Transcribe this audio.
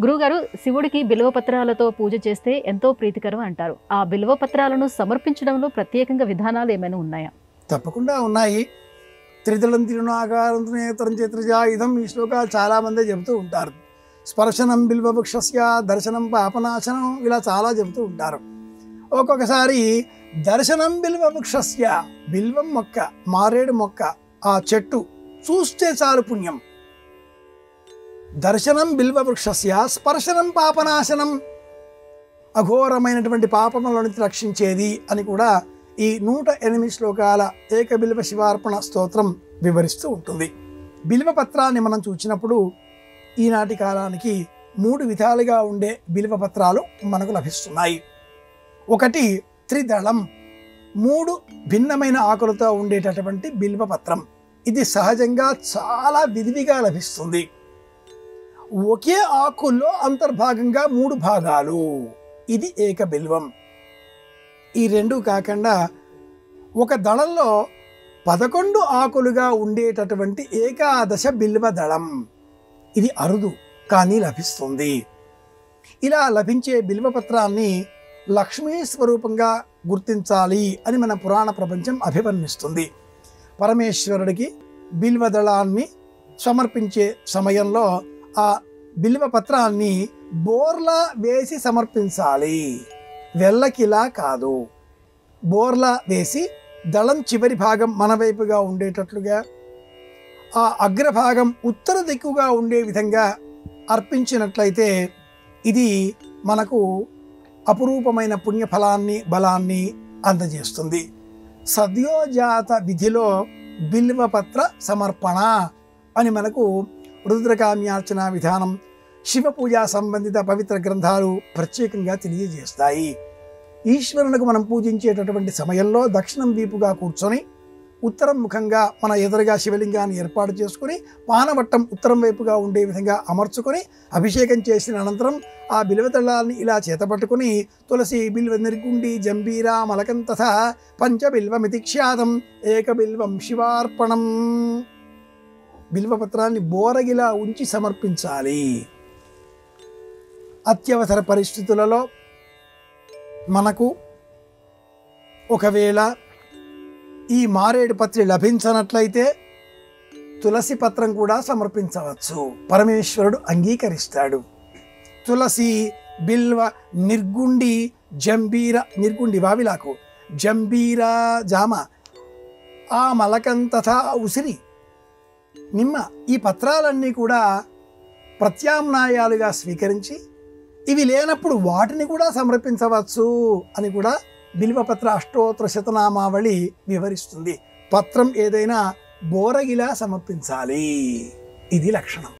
గురువుగారు, శివుడికి బిల్వ పత్రాలతో పూజ చేస్తే ఎంతో ప్రీతికరం అంటారు. ఆ బిల్వ పత్రాలను సమర్పించడంలో ప్రత్యేకంగా విధానాలు ఏమైనా ఉన్నాయా? తప్పకుండా ఉన్నాయి. త్రిదళం తిరునాగారం నేత్రం చేత్రజాయుధం ఈ శ్లోకాలు చాలామంది చెబుతూ ఉంటారు. స్పర్శనం బిల్వవృక్షస్య దర్శనం పాపనాశనం ఇలా చాలా చెబుతూ ఉంటారు. ఒక్కొక్కసారి దర్శనం బిల్వవృక్షస్య, బిల్వం మొక్క, మారేడు మొక్క, ఆ చెట్టు చూస్తే చాలు పుణ్యం. దర్శనం బిల్వవృక్షస్య స్పర్శనం పాపనాశనం, అఘోరమైనటువంటి పాపముల నుంచి రక్షించేది అని కూడా ఈ 108 శ్లోకాల ఏకబిల్వ శివార్పణ స్తోత్రం వివరిస్తూ ఉంటుంది. బిల్వ పత్రాన్ని మనం చూసినప్పుడు ఈనాటి కాలానికి 3 విధాలుగా ఉండే బిల్వ పత్రాలు మనకు లభిస్తున్నాయి. ఒకటి త్రిదళం, 3 భిన్నమైన ఆకులతో ఉండేటటువంటి బిల్వ పత్రం. ఇది సహజంగా చాలా విరివిగా లభిస్తుంది. ఒకే ఆకుల్లో అంతర్భాగంగా 3 భాగాలు, ఇది ఏకబిల్వం. ఈ 2 కాకుండా ఒక దళంలో 11 ఆకులుగా ఉండేటటువంటి ఏకాదశ బిల్వ దళం, ఇది అరుదు కానీ లభిస్తుంది. ఇలా లభించే బిల్వపత్రాన్ని లక్ష్మీ స్వరూపంగా గుర్తించాలి అని మన పురాణ ప్రపంచం అభివర్ణిస్తుంది. పరమేశ్వరుడికి బిల్వదళాన్ని సమర్పించే సమయంలో ఆ బిల్వపత్రాన్ని బోర్లా వేసి సమర్పించాలి, వెల్లకిలా కాదు. బోర్లా వేసి దళం చివరి భాగం మన వైపుగా ఉండేటట్లుగా, ఆ అగ్రభాగం ఉత్తర దిక్కుగా ఉండే విధంగా అర్పించినట్లయితే ఇది మనకు అపురూపమైన పుణ్యఫలాన్ని బలాన్ని అందజేస్తుంది. సద్యోజాత విధిలో బిల్వపత్ర సమర్పణ అని మనకు రుద్రకామ్యార్చన విధానం, శివ పూజా సంబంధిత పవిత్ర గ్రంథాలు ప్రత్యేకంగా తెలియజేస్తాయి. ఈశ్వరునికి మనం పూజించేటటువంటి సమయంలో దక్షిణం వీపుగా కూర్చొని ఉత్తరం ముఖంగా మన ఎదురుగా శివలింగాన్ని ఏర్పాటు చేసుకుని పానవట్టం ఉత్తరం వైపుగా ఉండే విధంగా అమర్చుకొని అభిషేకం చేసిన అనంతరం ఆ బిల్వదళాన్ని ఇలా చేతపట్టుకుని తులసి బిల్వ నిర్గుండి జంబీరా మలకం తథా పంచబిల్వమితి ఖ్యాతం ఏకబిల్వం శివార్పణం. బిల్వపత్రాన్ని బోరగిలా ఉంచి సమర్పించాలి. అత్యవసర పరిస్థితులలో మనకు ఒకవేళ ఈ మారేడు పత్రి లభించనట్లయితే తులసి పత్రం కూడా సమర్పించవచ్చు, పరమేశ్వరుడు అంగీకరిస్తాడు. తులసి, బిల్వ, నిర్గుండి, జంబీర, నిర్గుండి వావిలాకు, జంబీర జామ, ఆ మలకం తథా ఉసిరి, నిమ్మ, ఈ పత్రాలన్నీ కూడా ప్రత్యామ్నాయాలుగా స్వీకరించి ఇవి లేనప్పుడు వాటిని కూడా సమర్పించవచ్చు అని కూడా బిల్వపత్ర అష్టోత్తర శతనామావళి వివరిస్తుంది. పత్రం ఏదైనా బోరగిలా సమర్పించాలి, ఇది లక్షణం.